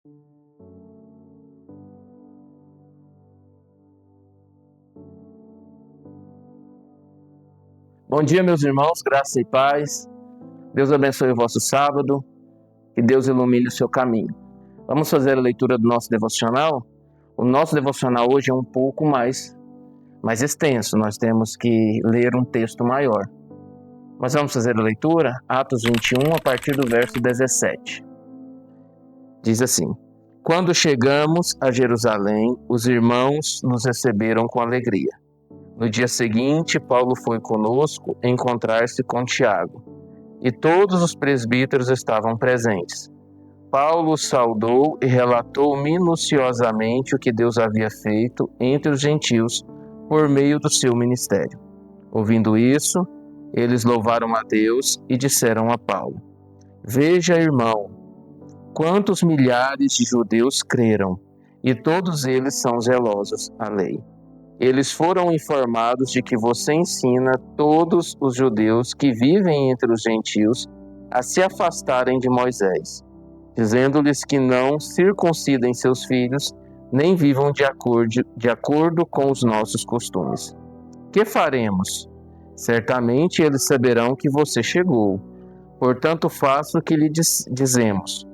Bom dia, meus irmãos, graça e paz. Deus abençoe o vosso sábado, que Deus ilumine o seu caminho. Vamos fazer a leitura do nosso devocional? O nosso devocional hoje é um pouco mais extenso, nós temos que ler um texto maior. Mas vamos fazer a leitura? Atos 21, a partir do verso 17. Diz assim: Quando chegamos a Jerusalém, os irmãos nos receberam com alegria. No dia seguinte, Paulo foi conosco encontrar-se com Tiago, e todos os presbíteros estavam presentes. Paulo saudou e relatou minuciosamente o que Deus havia feito entre os gentios por meio do seu ministério. Ouvindo isso, eles louvaram a Deus e disseram a Paulo: Veja, irmão, quantos milhares de judeus creram, e todos eles são zelosos à lei. Eles foram informados de que você ensina todos os judeus que vivem entre os gentios a se afastarem de Moisés, dizendo-lhes que não circuncidem seus filhos, nem vivam de acordo com os nossos costumes. Que faremos? Certamente eles saberão que você chegou. Portanto, faça o que lhe dizemos.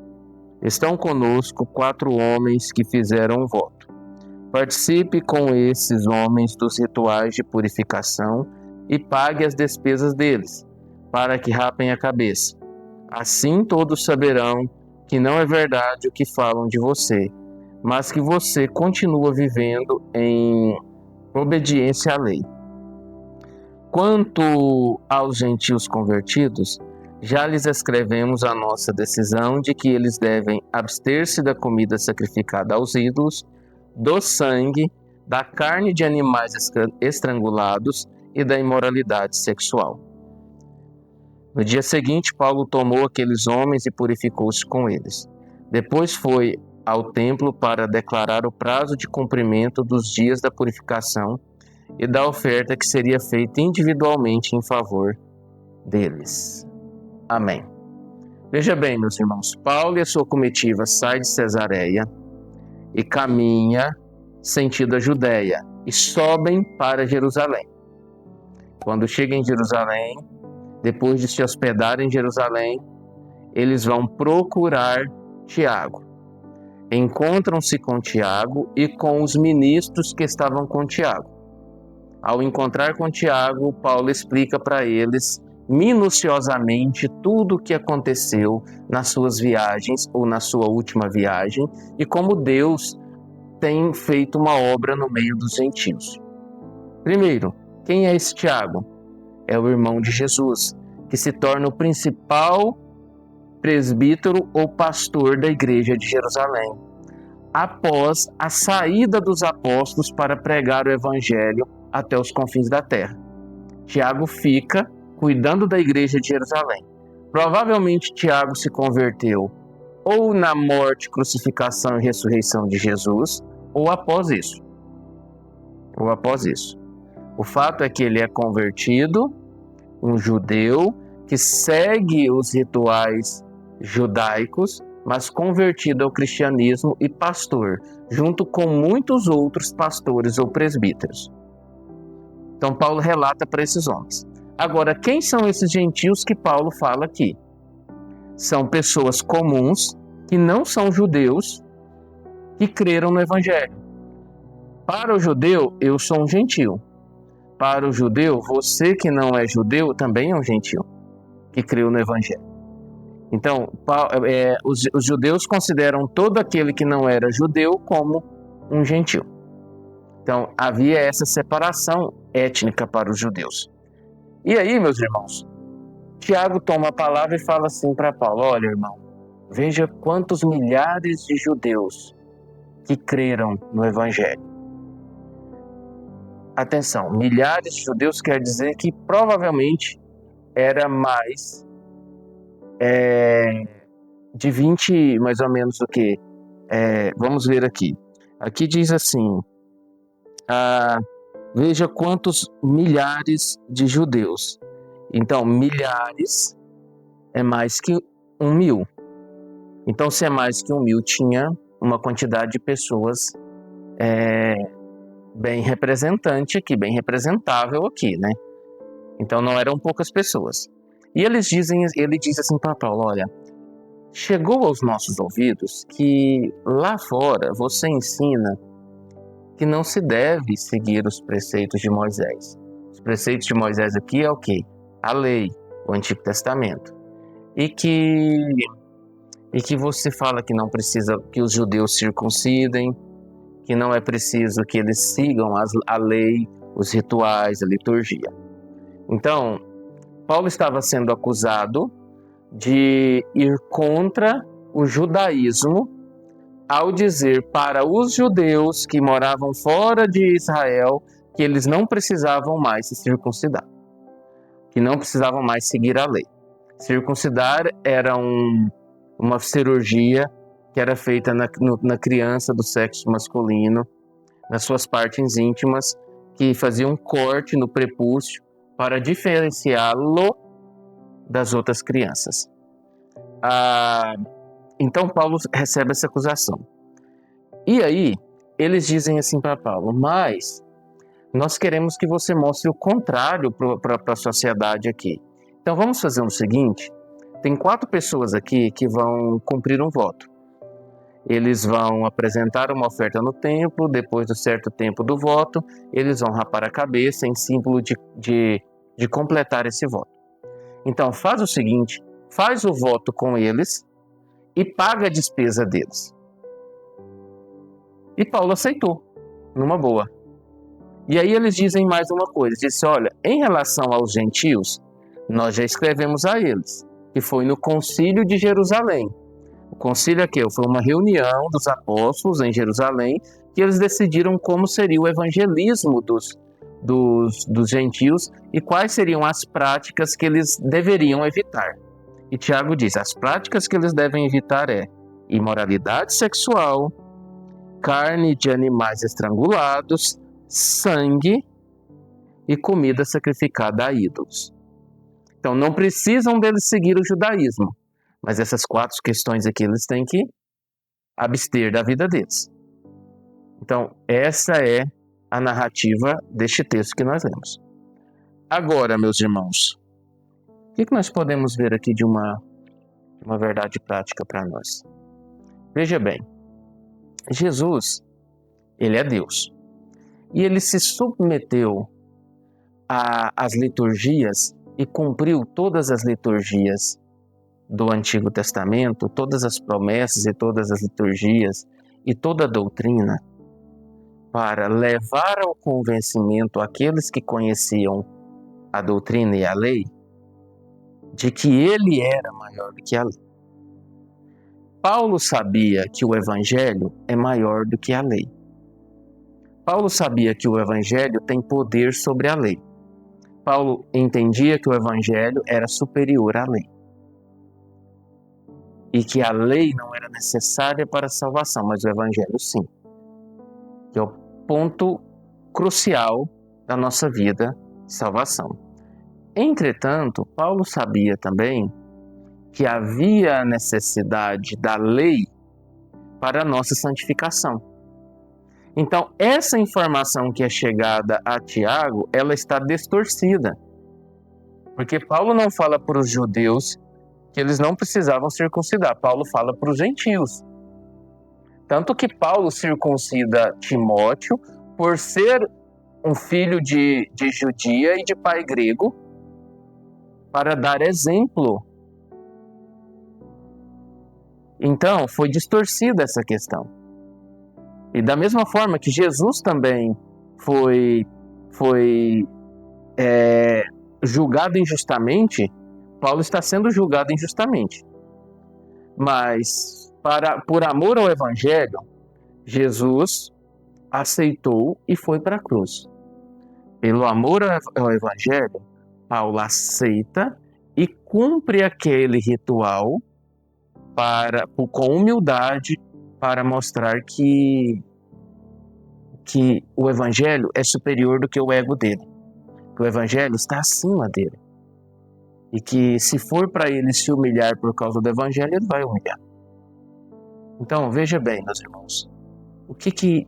Estão conosco 4 homens que fizeram um voto. Participe com esses homens dos rituais de purificação e pague as despesas deles, para que rapem a cabeça. Assim todos saberão que não é verdade o que falam de você, mas que você continua vivendo em obediência à lei. Quanto aos gentios convertidos, já lhes escrevemos a nossa decisão de que eles devem abster-se da comida sacrificada aos ídolos, do sangue, da carne de animais estrangulados e da imoralidade sexual. No dia seguinte, Paulo tomou aqueles homens e purificou-se com eles. Depois foi ao templo para declarar o prazo de cumprimento dos dias da purificação e da oferta que seria feita individualmente em favor deles. Amém. Veja bem, meus irmãos, Paulo e a sua comitiva saem de Cesareia e caminha sentido a Judéia e sobem para Jerusalém. Quando chegam em Jerusalém, depois de se hospedar em Jerusalém, eles vão procurar Tiago. Encontram-se com Tiago e com os ministros que estavam com Tiago. Ao encontrar com Tiago, Paulo explica para eles minuciosamente tudo o que aconteceu nas suas viagens ou na sua última viagem e como Deus tem feito uma obra no meio dos gentios. Primeiro, quem é esse Tiago? É o irmão de Jesus, que se torna o principal presbítero ou pastor da igreja de Jerusalém, após a saída dos apóstolos para pregar o evangelho até os confins da terra. Tiago fica cuidando da igreja de Jerusalém. Provavelmente Tiago se converteu ou na morte, crucificação e ressurreição de Jesus, ou após isso. O fato é que ele é convertido, um judeu que segue os rituais judaicos, mas convertido ao cristianismo e pastor, junto com muitos outros pastores ou presbíteros. Então Paulo relata para esses homens. Agora, quem são esses gentios que Paulo fala aqui? São pessoas comuns que não são judeus que creram no evangelho. Para o judeu, eu sou um gentio. Para o judeu, você que não é judeu também é um gentio que creu no evangelho. Então, os judeus consideram todo aquele que não era judeu como um gentio. Então, havia essa separação étnica para os judeus. E aí, meus irmãos, Tiago toma a palavra e fala assim para Paulo: olha, irmão, veja quantos milhares de judeus que creram no evangelho. Atenção, milhares de judeus quer dizer que provavelmente era mais de 20, mais ou menos, do que. Vamos ver aqui. Aqui diz assim: veja quantos milhares de judeus. Então, milhares é mais que 1.000. Então, se é mais que 1.000, tinha uma quantidade de pessoas bem representante aqui, bem representável aqui, né? Então, não eram poucas pessoas. E ele diz assim para Paulo, olha, chegou aos nossos ouvidos que lá fora você ensina que não se deve seguir os preceitos de Moisés. Os preceitos de Moisés aqui é o quê? A lei, o Antigo Testamento. E que você fala que não precisa que os judeus circuncidem, que não é preciso que eles sigam a lei, os rituais, a liturgia. Então, Paulo estava sendo acusado de ir contra o judaísmo ao dizer para os judeus que moravam fora de Israel que eles não precisavam mais se circuncidar, que não precisavam mais seguir a lei. Circuncidar era uma cirurgia que era feita na criança do sexo masculino, nas suas partes íntimas, que fazia um corte no prepúcio para diferenciá-lo das outras crianças. Então Paulo recebe essa acusação. E aí, eles dizem assim para Paulo, mas nós queremos que você mostre o contrário para a sociedade aqui. Então vamos fazer o seguinte, tem 4 pessoas aqui que vão cumprir um voto. Eles vão apresentar uma oferta no templo, depois do certo tempo do voto, eles vão rapar a cabeça em símbolo de completar esse voto. Então faz o seguinte, faz o voto com eles e paga a despesa deles. E Paulo aceitou, numa boa. E aí eles dizem mais uma coisa, dizem, olha, em relação aos gentios, nós já escrevemos a eles, que foi no concílio de Jerusalém. O concílio aqui foi uma reunião dos apóstolos em Jerusalém, que eles decidiram como seria o evangelismo dos gentios e quais seriam as práticas que eles deveriam evitar. E Tiago diz, as práticas que eles devem evitar é imoralidade sexual, carne de animais estrangulados, sangue e comida sacrificada a ídolos. Então não precisam deles seguir o judaísmo, mas essas 4 questões aqui eles têm que abster da vida deles. Então essa é a narrativa deste texto que nós lemos. Agora, meus irmãos, o que nós podemos ver aqui de uma verdade prática para nós? Veja bem, Jesus, ele é Deus. E ele se submeteu às liturgias e cumpriu todas as liturgias do Antigo Testamento, todas as promessas e todas as liturgias e toda a doutrina para levar ao convencimento aqueles que conheciam a doutrina e a lei de que ele era maior do que a lei. Paulo sabia que o Evangelho é maior do que a lei. Paulo sabia que o Evangelho tem poder sobre a lei. Paulo entendia que o Evangelho era superior à lei. E que a lei não era necessária para a salvação, mas o Evangelho sim. Que é o ponto crucial da nossa vida de salvação. Entretanto, Paulo sabia também que havia a necessidade da lei para a nossa santificação. Então, essa informação que é chegada a Tiago, ela está distorcida. Porque Paulo não fala para os judeus que eles não precisavam circuncidar. Paulo fala para os gentios. Tanto que Paulo circuncida Timóteo por ser um filho de judia e de pai grego, para dar exemplo. Então, foi distorcida essa questão. E da mesma forma que Jesus também foi julgado injustamente, Paulo está sendo julgado injustamente. Mas, por amor ao Evangelho, Jesus aceitou e foi para a cruz. Pelo amor ao Evangelho, Paulo aceita e cumpre aquele ritual com humildade para mostrar que o Evangelho é superior do que o ego dele. Que o Evangelho está acima dele. E que se for para ele se humilhar por causa do Evangelho, ele vai humilhar. Então, veja bem, meus irmãos, o que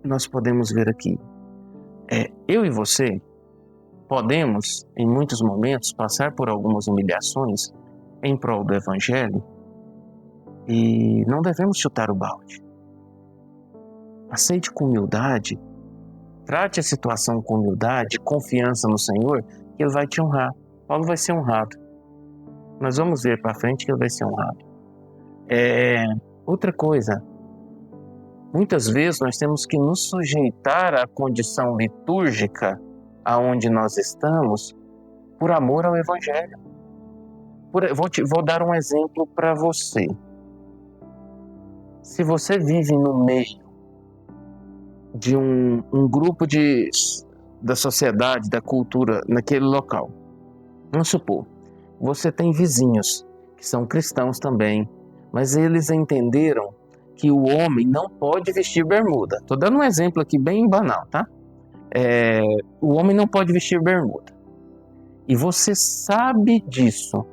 nós podemos ver aqui? Eu e você podemos, em muitos momentos, passar por algumas humilhações em prol do Evangelho e não devemos chutar o balde. Aceite com humildade, trate a situação com humildade, confiança no Senhor, que Ele vai te honrar. Paulo vai ser honrado. Nós vamos ver para frente que Ele vai ser honrado. Outra coisa, muitas vezes nós temos que nos sujeitar à condição litúrgica aonde nós estamos por amor ao Evangelho. Vou dar um exemplo para você. Se você vive no meio de um grupo da sociedade, da cultura, naquele local, vamos supor, você tem vizinhos que são cristãos também, mas eles entenderam que o homem não pode vestir bermuda. Estou dando um exemplo aqui bem banal, tá? O homem não pode vestir bermuda. E você sabe disso.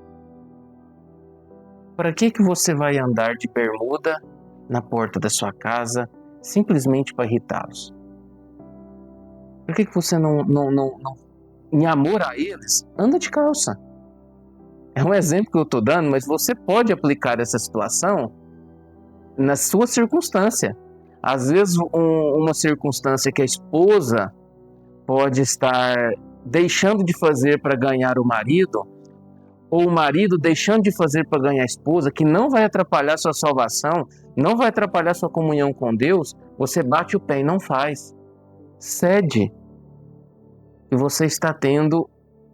Para que você vai andar de bermuda na porta da sua casa simplesmente para irritá-los? Por que você não, em amor a eles, anda de calça? É um exemplo que eu estou dando, mas você pode aplicar essa situação na sua circunstância. Às vezes, uma circunstância que a esposa pode estar deixando de fazer para ganhar o marido, ou o marido deixando de fazer para ganhar a esposa, que não vai atrapalhar sua salvação, não vai atrapalhar sua comunhão com Deus, você bate o pé e não faz. Cede. E você está tendo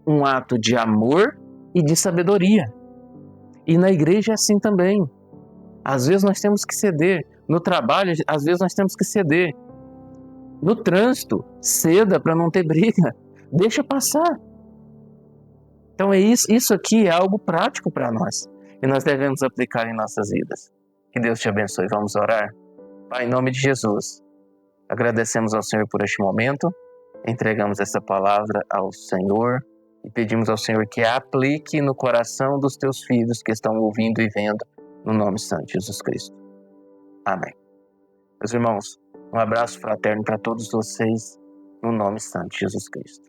um ato de amor e de sabedoria. E na igreja é assim também. Às vezes nós temos que ceder. No trabalho, às vezes nós temos que ceder. No trânsito, ceda para não ter briga. Deixa passar. Então isso aqui é algo prático para nós. E nós devemos aplicar em nossas vidas. Que Deus te abençoe. Vamos orar? Pai, em nome de Jesus, agradecemos ao Senhor por este momento. Entregamos essa palavra ao Senhor e pedimos ao Senhor que a aplique no coração dos teus filhos que estão ouvindo e vendo, no nome santo de Jesus Cristo. Amém. Meus irmãos, um abraço fraterno para todos vocês, no nome santo de Jesus Cristo.